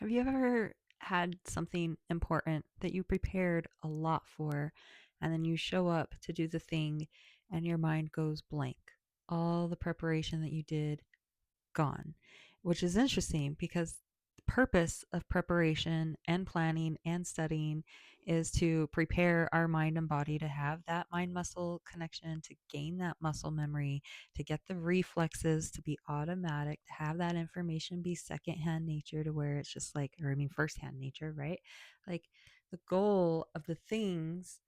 Have you ever had something important that you prepared a lot for, and then you show up to do the thing and your mind goes blank? All the preparation that you did, gone, which is interesting because the purpose of preparation and planning and studying is to prepare our mind and body to have that mind muscle connection, to gain that muscle memory, to get the reflexes to be automatic, to have that information be secondhand nature to where it's just like, or I mean, firsthand nature, right? Like the goal of the things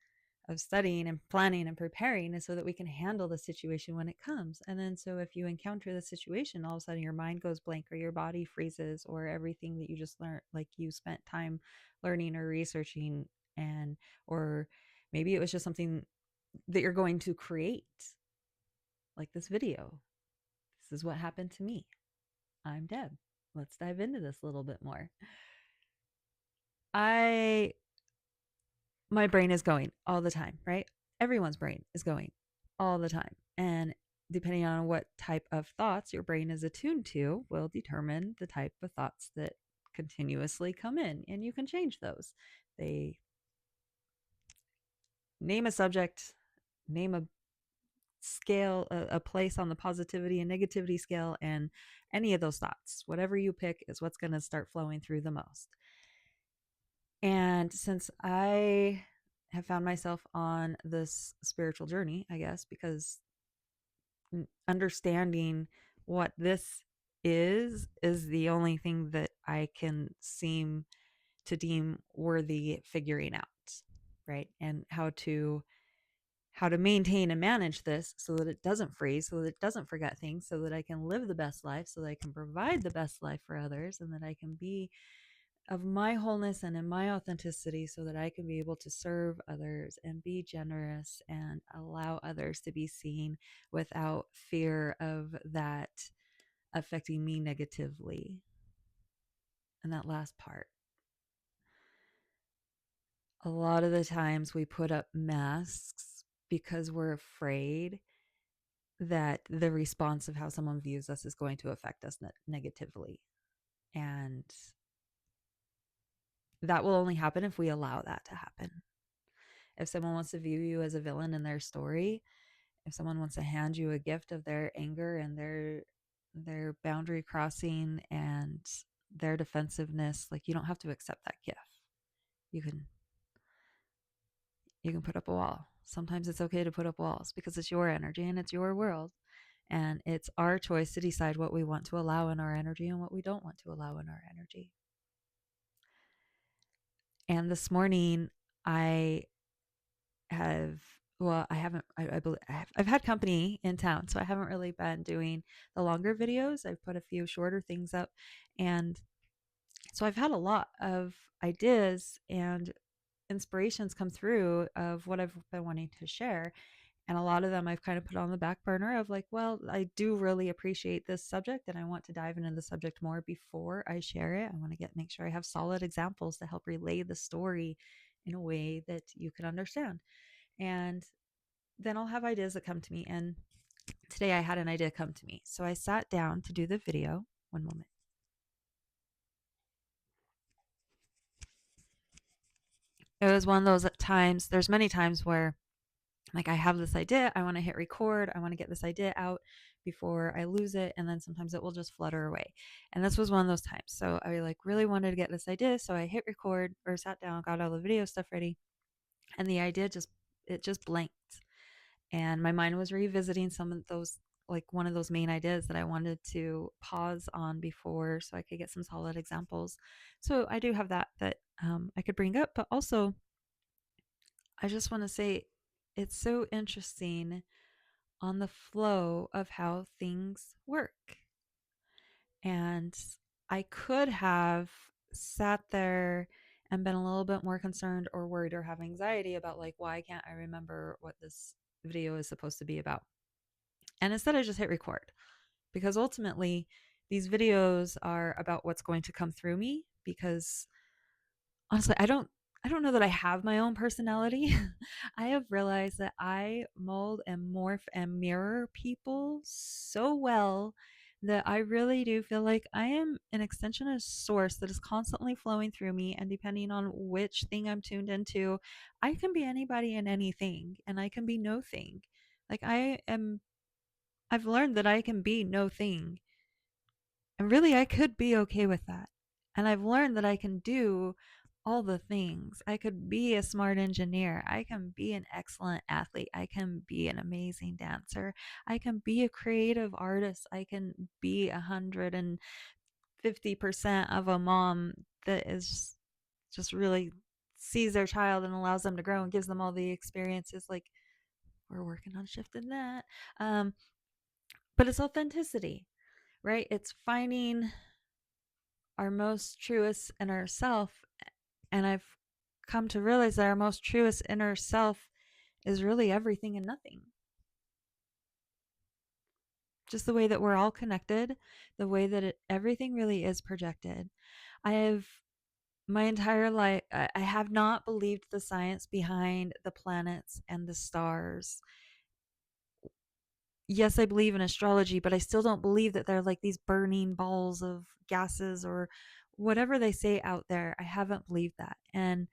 of studying and planning and preparing is so that we can handle the situation when it comes. And then so if you encounter the situation, all of a sudden your mind goes blank or your body freezes or everything that you just learned, like you spent time learning or researching, and or maybe it was just something that you're going to create, like this video. This is what happened to me. I'm Deb. Let's dive into this a little bit more. I My brain is going all the time, right? Everyone's brain is going all the time. And depending on what type of thoughts your brain is attuned to, will determine the type of thoughts that continuously come in. And you can change those. They name a subject, name a scale, a place on the positivity and negativity scale, and any of those thoughts, whatever you pick, is what's going to start flowing through the most. And since I have found myself on this spiritual journey, I guess, because understanding what this is the only thing that I can seem to deem worthy figuring out, right? And how to maintain and manage this so that it doesn't freeze, so that it doesn't forget things, so that I can live the best life, so that I can provide the best life for others, and that I can be of my wholeness and in my authenticity so that I can be able to serve others and be generous and allow others to be seen without fear of that affecting me negatively. And that last part, a lot of the times we put up masks because we're afraid that the response of how someone views us is going to affect us negatively. And that will only happen if we allow that to happen. If someone wants to view you as a villain in their story, if someone wants to hand you a gift of their anger and their boundary crossing and their defensiveness, like, you don't have to accept that gift. You can put up a wall. Sometimes it's okay to put up walls because it's your energy and it's your world. And it's our choice to decide what we want to allow in our energy and what we don't want to allow in our energy. And this morning, I have well, I haven't. I believe I've had company in town, so I haven't really been doing the longer videos. I've put a few shorter things up, and so I've had a lot of ideas and inspirations come through of what I've been wanting to share. And a lot of them I've kind of put on the back burner of like, well, I do really appreciate this subject and I want to dive into the subject more before I share it. I want to make sure I have solid examples to help relay the story in a way that you can understand. And then I'll have ideas that come to me. And today I had an idea come to me. So I sat down to do the video. One moment. It was one of those times, there's many times where like I have this idea, I want to hit record, I want to get this idea out before I lose it, and then sometimes it will just flutter away. And this was one of those times. So I like really wanted to get this idea, so I hit record or sat down, got all the video stuff ready, and the idea just blanked. And my mind was revisiting some of those, like one of those main ideas that I wanted to pause on before so I could get some solid examples. So I do have that I could bring up, but also I just want to say it's so interesting on the flow of how things work. And I could have sat there and been a little bit more concerned or worried or have anxiety about like, why can't I remember what this video is supposed to be about? And instead I just hit record, because ultimately these videos are about what's going to come through me, because honestly, I don't know that I have my own personality. I have realized that I mold and morph and mirror people so well that I really do feel like I am an extension of source that is constantly flowing through me. And depending on which thing I'm tuned into, I can be anybody and anything, and I can be no thing. Like I've learned that I can be no thing. And really, I could be okay with that. And I've learned that I can do all the things. I could be a smart engineer. I can be an excellent athlete. I can be an amazing dancer. I can be a creative artist. I can be 150% of a mom that is just really sees their child and allows them to grow and gives them all the experiences. Like, we're working on shifting that. Um, but it's authenticity, right? It's finding our most truest inner self. And I've come to realize that our most truest inner self is really everything and nothing. Just the way that we're all connected, the way that everything really is projected. I have my entire life, I have not believed the science behind the planets and the stars. Yes, I believe in astrology, but I still don't believe that they're like these burning balls of gases or whatever they say out there. I haven't believed that. And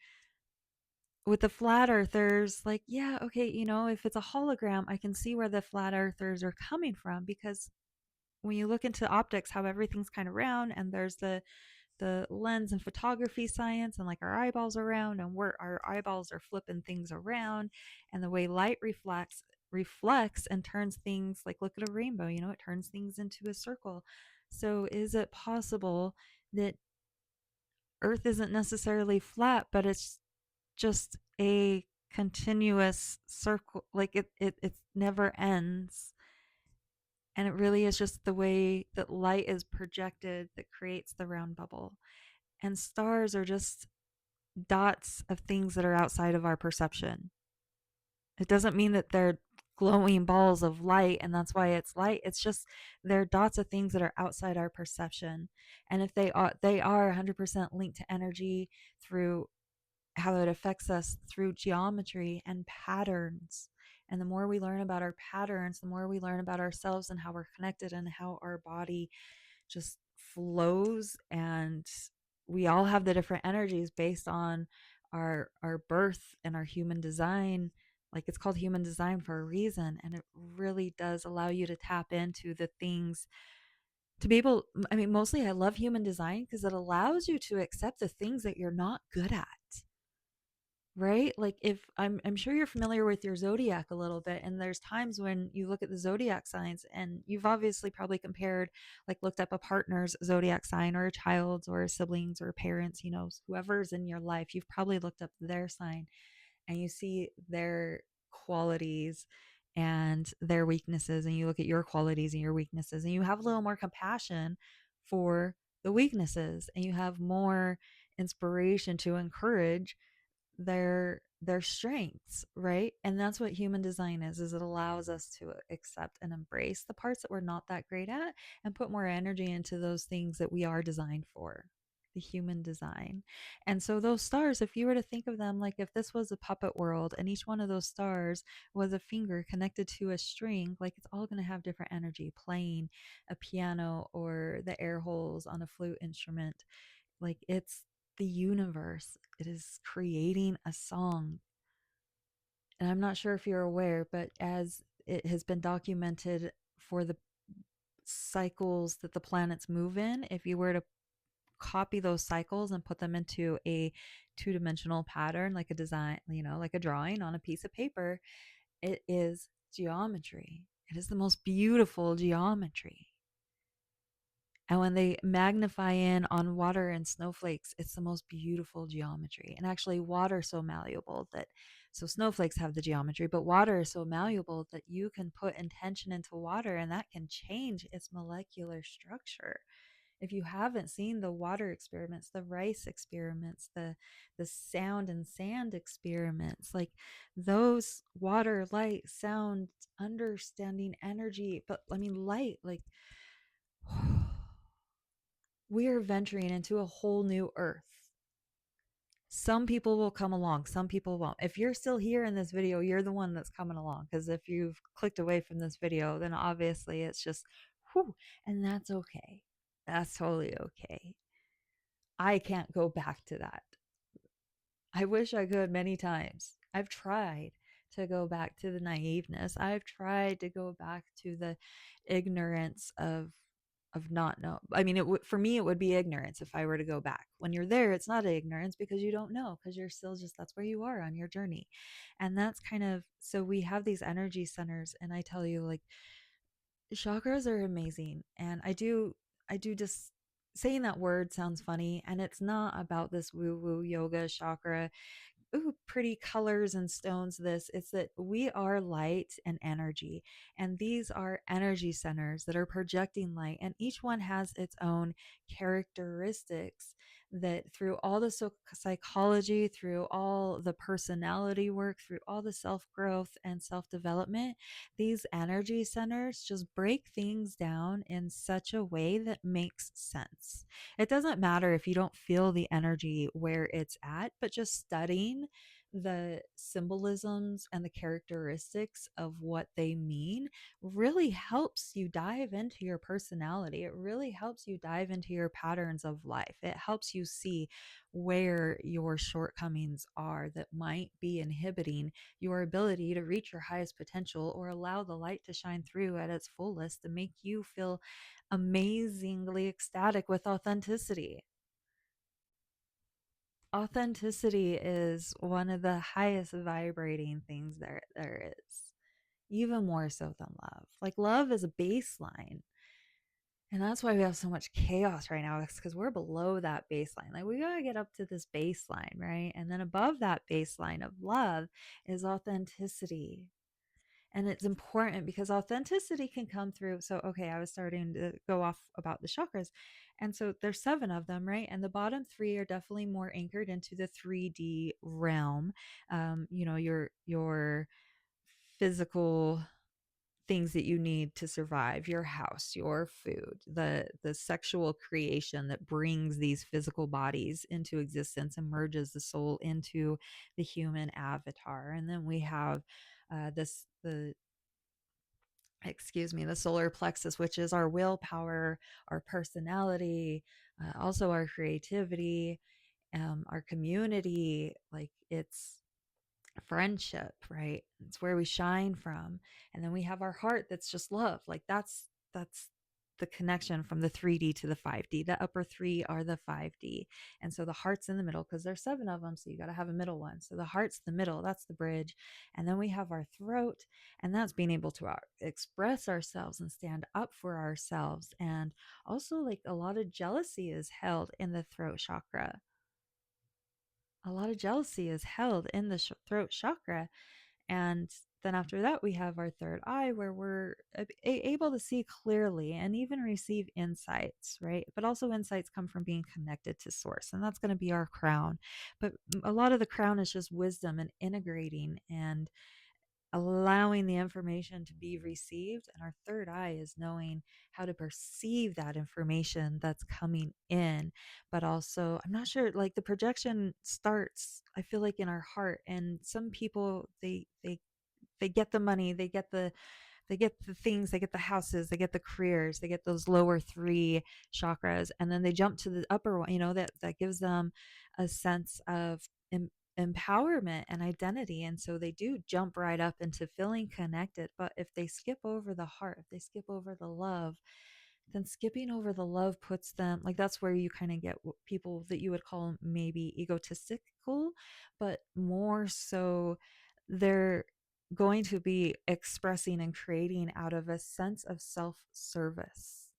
with the flat earthers, like, yeah, okay, if it's a hologram, I can see where the flat earthers are coming from, because when you look into optics, how everything's kind of round, and there's the lens and photography science, and like our eyeballs are round, and our eyeballs are flipping things around, and the way light reflects and turns things, like, look at a rainbow, it turns things into a circle. So is it possible that earth isn't necessarily flat, but it's just a continuous circle, like it never ends, and it really is just the way that light is projected that creates the round bubble, and stars are just dots of things that are outside of our perception. It doesn't mean that they're glowing balls of light and that's why it's light. It's just they're dots of things that are outside our perception. And if they are 100% linked to energy through how it affects us through geometry and patterns. And the more we learn about our patterns, the more we learn about ourselves and how we're connected and how our body just flows. And we all have the different energies based on our birth and our human design. Like, it's called human design for a reason, and it really does allow you to tap into the things to be able. I mean, mostly I love human design because it allows you to accept the things that you're not good at, right? Like, if I'm sure you're familiar with your zodiac a little bit, and there's times when you look at the zodiac signs, and you've obviously probably compared, like, looked up a partner's zodiac sign, or a child's, or a siblings, or parents, whoever's in your life, you've probably looked up their sign, and you see their qualities and their weaknesses, and you look at your qualities and your weaknesses, and you have a little more compassion for the weaknesses, and you have more inspiration to encourage their strengths, right? And that's what human design is it allows us to accept and embrace the parts that we're not that great at, and put more energy into those things that we are designed for, the human design. And so those stars, if you were to think of them like if this was a puppet world, and each one of those stars was a finger connected to a string, like, it's all going to have different energy, playing a piano or the air holes on a flute instrument. Like, it's the universe. It is creating a song. And I'm not sure if you're aware, but as it has been documented for the cycles that the planets move in, if you were to copy those cycles and put them into a two-dimensional pattern, like a design, like a drawing on a piece of paper, it is geometry. It is the most beautiful geometry. And when they magnify in on water and snowflakes, it's the most beautiful geometry. And actually, water is so malleable that, so snowflakes have the geometry, but water is so malleable that you can put intention into water and that can change its molecular structure. If you haven't seen the water experiments, the rice experiments, the sound and sand experiments, like, those water, light, sound, understanding energy, but I mean light, like, we are venturing into a whole new earth. Some people will come along, some people won't. If you're still here in this video, you're the one that's coming along, because if you've clicked away from this video, then obviously it's just whew, and that's okay. That's totally okay. I can't go back to that. I wish I could many times. I've tried to go back to the naiveness. I've tried to go back to the ignorance of not know. I mean, it would for me it would be ignorance if I were to go back. When you're there, it's not ignorance because you don't know because you're still just that's where you are on your journey. And that's kind of so we have these energy centers and I tell you like chakras are amazing and I do just saying that word sounds funny and it's not about this woo woo yoga chakra ooh, pretty colors and stones this. It's that we are light and energy. And these are energy centers that are projecting light. And each one has its own characteristics that through all the psychology, through all the personality work, through all the self growth and self development, these energy centers just break things down in such a way that makes sense. It doesn't matter if you don't feel the energy where it's at, but just studying the symbolisms and the characteristics of what they mean really helps you dive into your personality. It really helps you dive into your patterns of life. It helps you see where your shortcomings are that might be inhibiting your ability to reach your highest potential or allow the light to shine through at its fullest to make you feel amazingly ecstatic with authenticity. Authenticity is one of the highest vibrating things there is, even more so than love. Like love is a baseline. And that's why we have so much chaos right now. It's because we're below that baseline. Like we gotta get up to this baseline, right? And then above that baseline of love is authenticity. And it's important because authenticity can come through. So, okay, I was starting to go off about the chakras. And so there's seven of them, right? And the bottom three are definitely more anchored into the 3D realm. Your physical things that you need to survive, your house, your food, the sexual creation that brings these physical bodies into existence and merges the soul into the human avatar. And then we have the solar plexus, which is our willpower, our personality, also our creativity, our community. Like it's friendship, right? It's where we shine from. And then we have our heart that's just love. Like that's the connection from the 3D to the 5D. The upper three are the 5D. And so the heart's in the middle because there's seven of them. So you got to have a middle one. So the heart's the middle. That's the bridge. And then we have our throat. And that's being able to express ourselves and stand up for ourselves. And also, like a lot of jealousy is held in the throat chakra. A lot of jealousy is held in the throat chakra. And then after that, we have our third eye where we're able to see clearly and even receive insights, right? But also, insights come from being connected to source, and that's going to be our crown. But a lot of the crown is just wisdom and integrating and allowing the information to be received. And our third eye is knowing how to perceive that information that's coming in. But also, I'm not sure, like the projection starts, I feel like in our heart. And some people, they get the money, they get the things, they get the houses, they get the careers, they get those lower three chakras, and then they jump to the upper one, that gives them a sense of empowerment and identity. And so they do jump right up into feeling connected. But if they skip over the heart, if they skip over the love, then skipping over the love puts them like that's where you kind of get people that you would call maybe egotistical, but more so they're going to be expressing and creating out of a sense of self-service.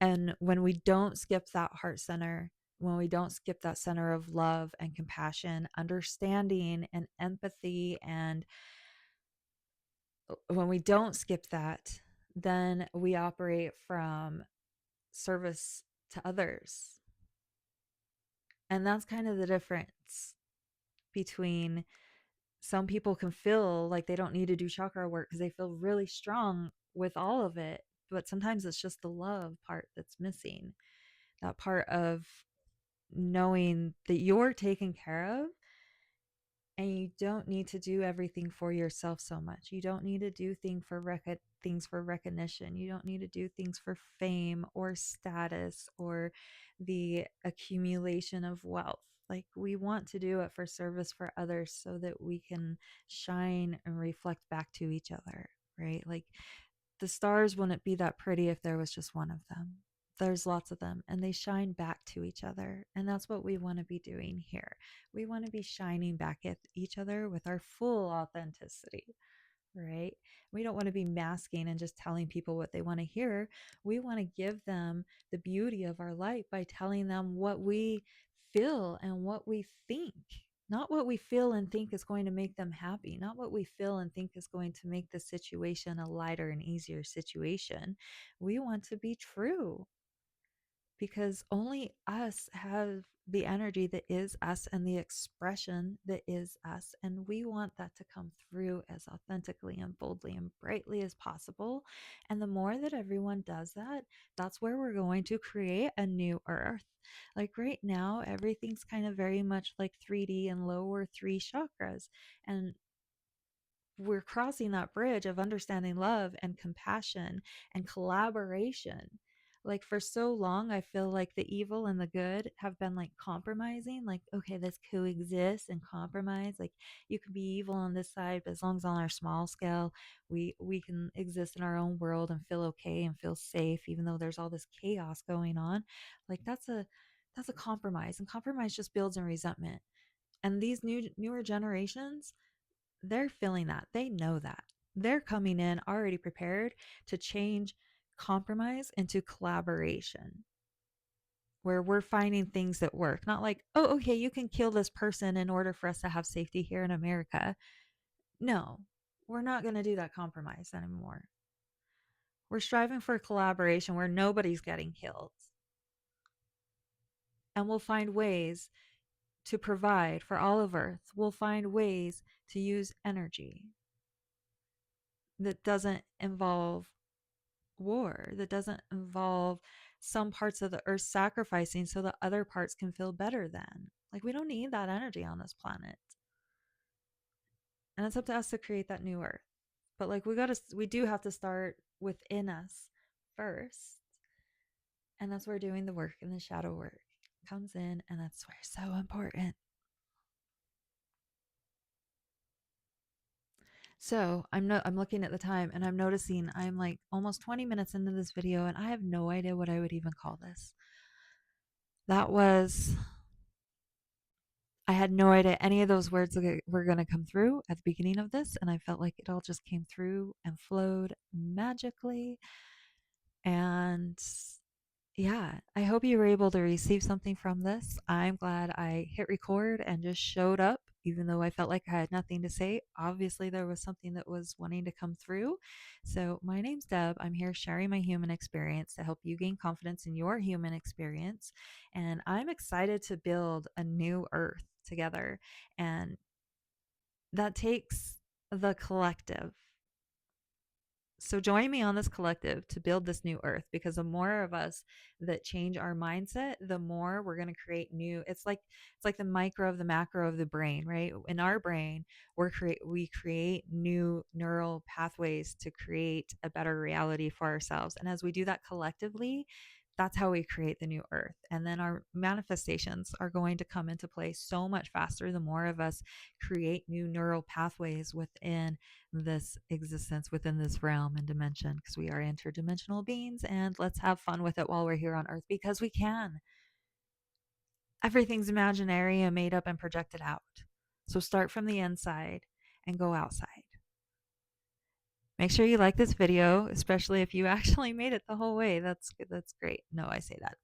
And when we don't skip that heart center, when we don't skip that center of love and compassion, understanding and empathy, and when we don't skip that, then we operate from service to others. And that's kind of the difference between some people can feel like they don't need to do chakra work because they feel really strong with all of it. But sometimes it's just the love part that's missing. That part of knowing that you're taken care of and you don't need to do everything for yourself so much. You don't need to do things for things for recognition. You don't need to do things for fame or status or the accumulation of wealth. Like, we want to do it for service for others so that we can shine and reflect back to each other, right? Like, the stars wouldn't be that pretty if there was just one of them. There's lots of them, and they shine back to each other. And that's what we want to be doing here. We want to be shining back at each other with our full authenticity, right? We don't want to be masking and just telling people what they want to hear. We want to give them the beauty of our light by telling them what we feel and what we think. Not what we feel and think is going to make them happy, not what we feel and think is going to make the situation a lighter and easier situation. We want to be true, because only us have the energy that is us and the expression that is us. And we want that to come through as authentically and boldly and brightly as possible. And the more that everyone does that, that's where we're going to create a new earth. Like right now, everything's kind of very much like 3D and lower three chakras. And we're crossing that bridge of understanding love and compassion and collaboration. Like, for so long, I feel like the evil and the good have been like compromising. Like, okay, let's coexist and compromise. Like, you can be evil on this side, but as long as on our small scale, we can exist in our own world and feel okay and feel safe, even though there's all this chaos going on. Like, that's a compromise, and compromise just builds in resentment. And these newer generations, they're feeling that. They know that. They're coming in already prepared to change compromise into collaboration, where we're finding things that work. Not like, oh, okay, you can kill this person in order for us to have safety here in America. No, we're not going to do that compromise anymore. We're striving for collaboration where nobody's getting killed. And we'll find ways to provide for all of Earth. We'll find ways to use energy that doesn't involve war, that doesn't involve some parts of the earth sacrificing so that other parts can feel better than. Like, we don't need that energy on this planet. And it's up to us to create that new earth. But like, we do have to start within us first. And that's where doing the work and the shadow work comes in, and that's where it's so important. So I'm looking at the time, and I'm noticing I'm like almost 20 minutes into this video, and I have no idea what I would even call this. That was I had no idea any of those words were going to come through at the beginning of this, and I felt like it all just came through and flowed magically. And yeah, I hope you were able to receive something from this. I'm glad I hit record and just showed up, even though I felt like I had nothing to say. Obviously, there was something that was wanting to come through. So, my name's Deb. I'm here sharing my human experience to help you gain confidence in your human experience. And I'm excited to build a new earth together. And that takes the collective. So join me on this collective to build this new earth, because the more of us that change our mindset, the more we're going to create new. It's like the micro of the macro of the brain, right? In our brain, we create new neural pathways to create a better reality for ourselves. And as we do that collectively, that's how we create the new earth. And then our manifestations are going to come into play so much faster the more of us create new neural pathways within this existence, within this realm and dimension, because we are interdimensional beings. And let's have fun with it while we're here on earth, because we can. Everything's imaginary and made up and projected out. So start from the inside and go outside. Make sure you like this video, especially if you actually made it the whole way. That's good. That's great. No, I say that.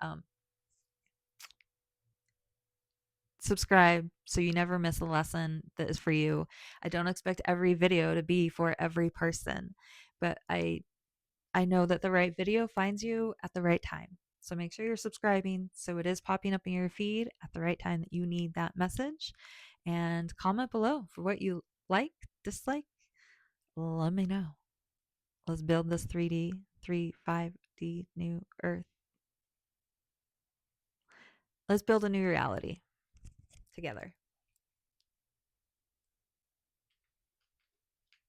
Subscribe so you never miss a lesson that is for you. I don't expect every video to be for every person, but I know that the right video finds you at the right time. So make sure you're subscribing so it is popping up in your feed at the right time that you need that message. And comment below for what you like, dislike. Let me know. Let's build this 3D, 5D new earth. Let's build a new reality together.